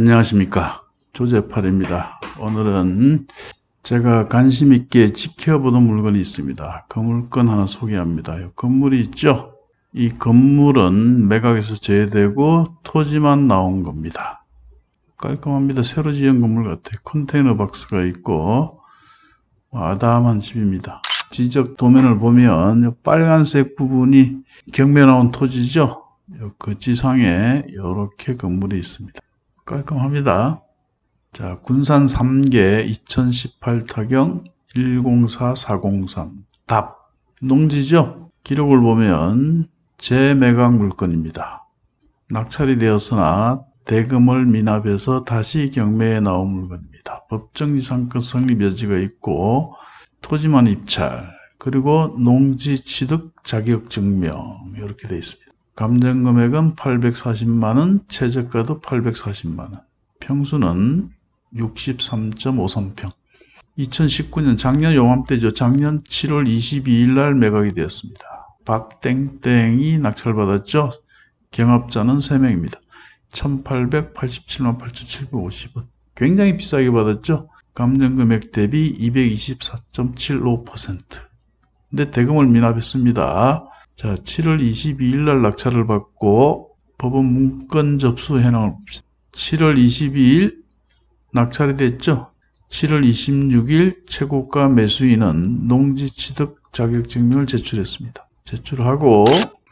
안녕하십니까, 조재팔입니다. 오늘은 제가 관심 있게 지켜보던 물건이 있습니다. 그 물건 하나 소개합니다. 이 건물이 있죠? 이 건물은 매각에서 제외되고 토지만 나온 겁니다. 깔끔합니다. 새로 지은 건물 같아요. 컨테이너 박스가 있고 아담한 집입니다. 지적 도면을 보면 이 빨간색 부분이 경매 나온 토지죠? 그 지상에 이렇게 건물이 있습니다. 깔끔합니다. 자, 군산 3개 2018 타경 104403 답. 농지죠? 기록을 보면 재매각 물건입니다. 낙찰이 되었으나 대금을 미납해서 다시 경매에 나온 물건입니다. 법정지상권 성립 여지가 있고 토지만 입찰, 그리고 농지 취득 자격 증명 이렇게 되어 있습니다. 감정금액은 840만원, 최저가도 840만원, 평수는 63.53평. 2019년 작년 요맘때죠. 작년 7월 22일 날 매각이 되었습니다. 박땡땡이 낙찰받았죠. 경합자는 3명입니다. 1887만 8,750원. 굉장히 비싸게 받았죠. 감정금액 대비 224.75%. 근데 대금을 미납했습니다. 자, 7월 22일 날 낙찰을 받고 법원 문건 접수 현황을 봅시다. 7월 22일 낙찰이 됐죠. 7월 26일 최고가 매수인은 농지 취득 자격증명을 제출했습니다. 제출하고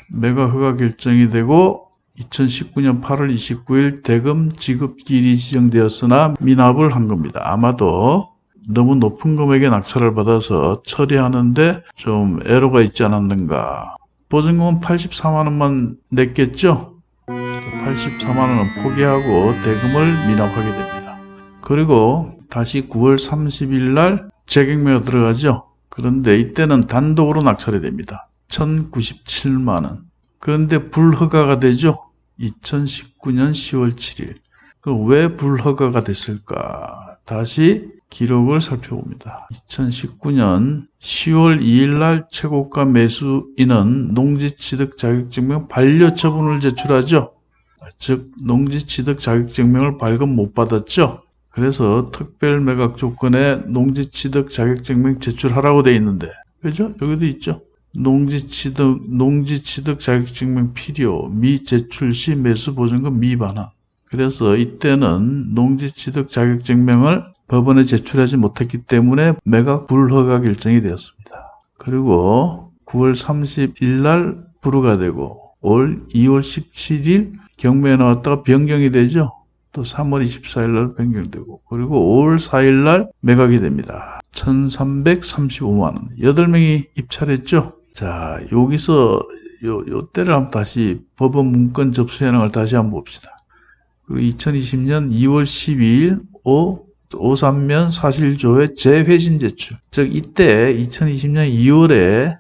매각 허가 결정이 되고 2019년 8월 29일 대금 지급기일이 지정되었으나 미납을 한 겁니다. 아마도 너무 높은 금액의 낙찰을 받아서 처리하는데 좀 애로가 있지 않았는가. 보증금은 84만원만 냈겠죠? 84만원은 포기하고 대금을 미납하게 됩니다. 그리고 다시 9월 30일 날 재경매가 들어가죠? 그런데 이때는 단독으로 낙찰이 됩니다. 1097만원. 그런데 불허가가 되죠? 2019년 10월 7일. 그럼 왜 불허가가 됐을까? 다시 기록을 살펴봅니다. 2019년 10월 2일 날 최고가 매수인은 농지취득 자격증명 반려처분을 제출하죠. 즉 농지취득 자격증명을 발급 못 받았죠. 그래서 특별매각 조건에 농지취득 자격증명 제출하라고 돼 있는데, 그죠? 여기도 있죠. 농지취득 자격증명 필요, 미제출 시 매수보증금 미반환. 그래서 이때는 농지취득 자격증명을 법원에 제출하지 못했기 때문에 매각 불허가 결정이 되었습니다. 그리고 9월 30일 날 불허가 되고 올 2월 17일 경매에 나왔다가 변경이 되죠. 또 3월 24일 날 변경되고 그리고 5월 4일 날 매각이 됩니다. 1335만원. 8명이 입찰했죠. 자, 여기서 요 때를 한번 다시 법원 문건 접수 현황을 다시 한번 봅시다. 그리고 2020년 2월 12일 5.3면 사실조회 재회신 제출. 즉 이때 2020년 2월에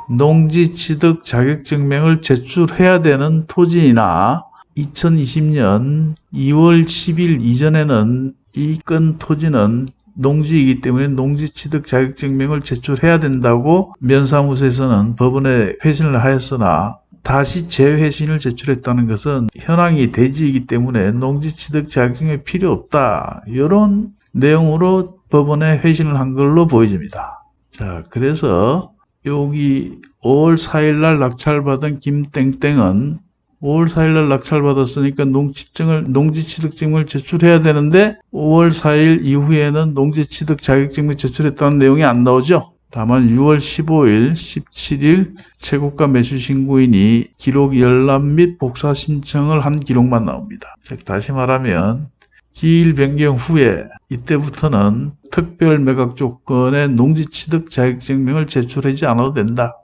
농지취득 자격증명을 제출해야 되는 토지나 2020년 2월 10일 이전에는 이 건 토지는 농지이기 때문에 농지취득 자격증명을 제출해야 된다고 면사무소에서는 법원에 회신을 하였으나 다시 재회신을 제출했다는 것은 현황이 대지이기 때문에 농지취득 자격증명이 필요 없다. 이런 내용으로 법원에 회신을 한 걸로 보여집니다. 자, 그래서 여기 5월 4일 날 낙찰받은 김땡땡은 5월 4일 날 낙찰받았으니까 농지취득증명을 제출해야 되는데 5월 4일 이후에는 농지취득 자격증명 제출했다는 내용이 안 나오죠. 다만 6월 15일, 17일 최고가 매수 신고인이 기록 열람 및 복사 신청을 한 기록만 나옵니다. 즉 다시 말하면 기일 변경 후에 이때부터는 특별 매각 조건에 농지취득 자격증명을 제출하지 않아도 된다.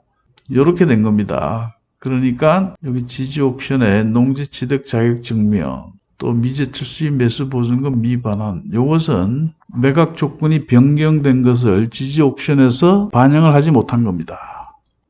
이렇게 된 겁니다. 그러니까 여기 지지옥션에 농지취득 자격증명, 또 미제출 시 매수보증금 미반환, 이것은 매각 조건이 변경된 것을 지지옥션에서 반영을 하지 못한 겁니다.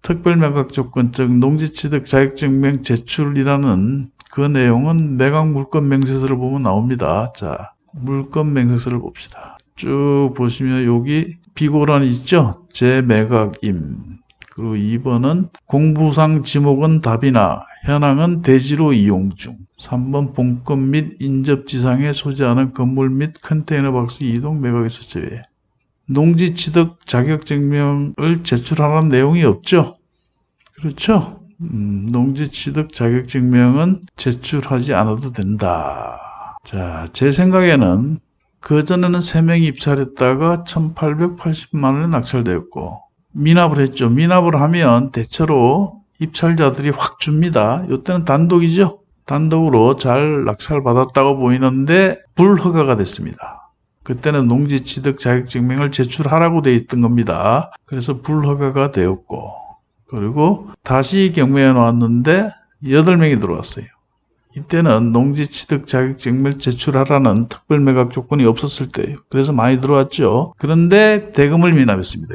특별매각 조건, 즉 농지취득 자격증명 제출이라는 그 내용은 매각 물건 명세서를 보면 나옵니다. 자, 물건 명세서를 봅시다. 쭉 보시면 여기 비고란이 있죠? 재매각임. 그리고 2번은 공부상 지목은 답이나 현황은 대지로 이용 중. 3번 본급 및 인접지상에 소재하는 건물 및 컨테이너 박스 이동 매각에서 제외. 농지 취득 자격증명을 제출하라는 내용이 없죠. 그렇죠? 농지 취득 자격증명은 제출하지 않아도 된다. 자, 제 생각에는 그전에는 3명이 입찰했다가 1,880만 원에 낙찰되었고 미납을 했죠. 미납을 하면 대체로 입찰자들이 확 줍니다. 이때는 단독이죠. 단독으로 잘 낙찰받았다고 보이는데 불허가가 됐습니다. 그때는 농지 취득 자격증명을 제출하라고 돼 있던 겁니다. 그래서 불허가가 되었고 그리고 다시 경매에 나왔는데 8명이 들어왔어요. 이때는 농지 취득 자격증명을 제출하라는 특별 매각 조건이 없었을 때예요. 그래서 많이 들어왔죠. 그런데 대금을 미납했습니다.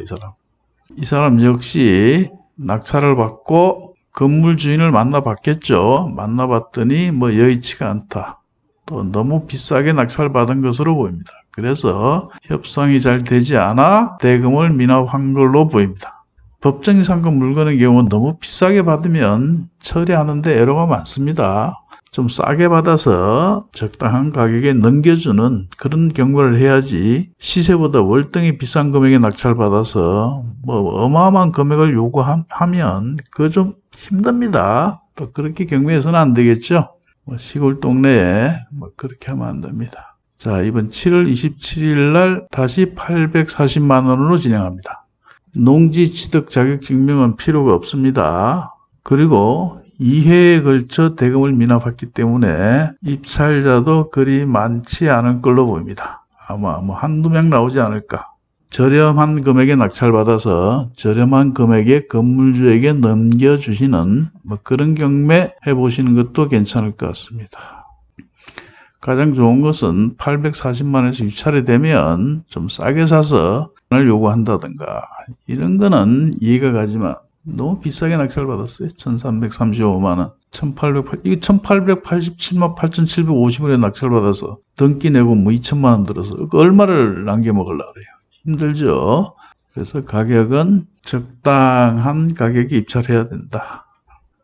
이 사람 역시 낙찰을 받고 건물 주인을 만나봤겠죠. 만나봤더니 뭐 여의치가 않다. 또 너무 비싸게 낙찰받은 것으로 보입니다. 그래서 협상이 잘 되지 않아 대금을 미납한 걸로 보입니다. 법정이상금 물건의 경우는 너무 비싸게 받으면 처리하는데 애로가 많습니다. 좀 싸게 받아서 적당한 가격에 넘겨주는 그런 경고를 해야지 시세보다 월등히 비싼 금액에 낙찰받아서 뭐 어마어마한 금액을 요구하면 그거 좀 힘듭니다. 또 그렇게 경매해서는 안 되겠죠. 뭐 시골 동네에 뭐 그렇게 하면 안 됩니다. 자, 이번 7월 27일 날 다시 840만 원으로 진행합니다. 농지 취득 자격증명은 필요가 없습니다. 그리고 2회에 걸쳐 대금을 미납했기 때문에 입찰자도 그리 많지 않을 걸로 보입니다. 아마 뭐 한두 명 나오지 않을까. 저렴한 금액에 낙찰받아서 저렴한 금액에 건물주에게 넘겨주시는 뭐 그런 경매 해보시는 것도 괜찮을 것 같습니다. 가장 좋은 것은 840만 원에서 입찰이 되면 좀 싸게 사서 을 요구한다든가 이런 거는 이해가 가지만 너무 비싸게 낙찰받았어요. 1,335만 원. 1,887만 8,750원에 낙찰받아서 등기 내고 뭐 2천만 원 들어서 얼마를 남겨먹으려고 그래요. 힘들죠. 그래서 가격은 적당한 가격에 입찰해야 된다.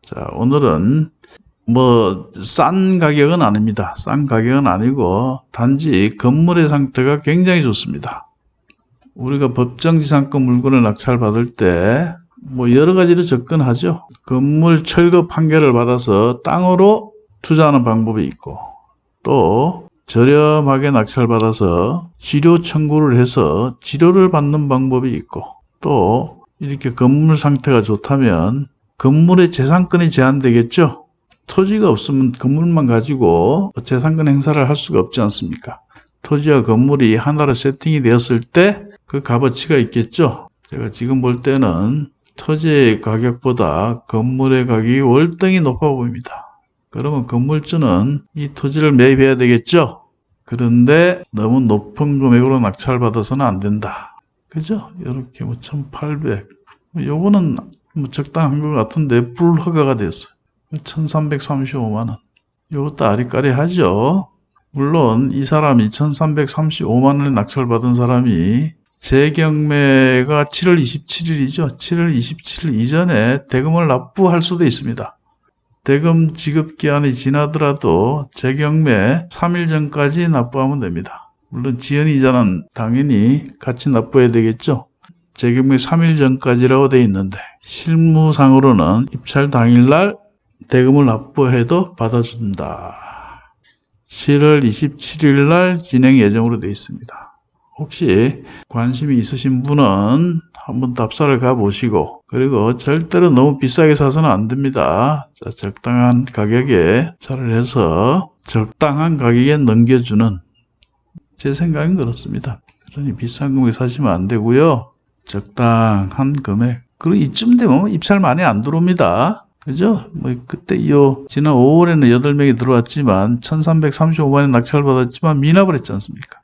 자, 오늘은 뭐 싼 가격은 아닙니다. 싼 가격은 아니고 단지 건물의 상태가 굉장히 좋습니다. 우리가 법정지상권 물건을 낙찰받을 때 뭐 여러 가지로 접근하죠. 건물 철거 판결을 받아서 땅으로 투자하는 방법이 있고 또 저렴하게 낙찰받아서 지료 청구를 해서 지료를 받는 방법이 있고 또 이렇게 건물 상태가 좋다면 건물의 재산권이 제한되겠죠. 토지가 없으면 건물만 가지고 재산권 행사를 할 수가 없지 않습니까? 토지와 건물이 하나로 세팅이 되었을 때 그 값어치가 있겠죠. 제가 지금 볼 때는 토지의 가격보다 건물의 가격이 월등히 높아 보입니다. 그러면 건물주는 이 토지를 매입해야 되겠죠. 그런데 너무 높은 금액으로 낙찰받아서는 안 된다. 그죠? 이렇게 뭐 1,800. 요거는 뭐 적당한 것 같은데 불허가가 됐어요. 1,335만 원. 요것도 아리까리하죠. 물론 이 사람이 1,335만 원에 낙찰받은 사람이 재경매가 7월 27일이죠. 7월 27일 이전에 대금을 납부할 수도 있습니다. 대금 지급 기한이 지나더라도 재경매 3일 전까지 납부하면 됩니다. 물론 지연이자는 당연히 같이 납부해야 되겠죠. 재경매 3일 전까지라고 되어 있는데 실무상으로는 입찰 당일날 대금을 납부해도 받아준다. 7월 27일 날 진행 예정으로 되어 있습니다. 혹시 관심이 있으신 분은 한번 답사를 가보시고 그리고 절대로 너무 비싸게 사서는 안 됩니다. 자, 적당한 가격에 차를 해서 적당한 가격에 넘겨주는 제 생각은 그렇습니다. 그러니 비싼 금액 사시면 안 되고요. 적당한 금액. 그리고 이쯤 되면 입찰 많이 안 들어옵니다. 그죠? 뭐 그때 지난 5월에는 8명이 들어왔지만 1,335만에 낙찰받았지만 미납을 했지 않습니까?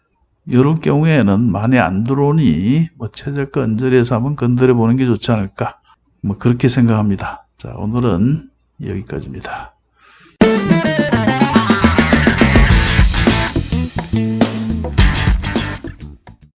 이런 경우에는 많이 안 들어오니 뭐 최저가 언저리에서 한번 건드려 보는 게 좋지 않을까 뭐 그렇게 생각합니다. 자, 오늘은 여기까지입니다.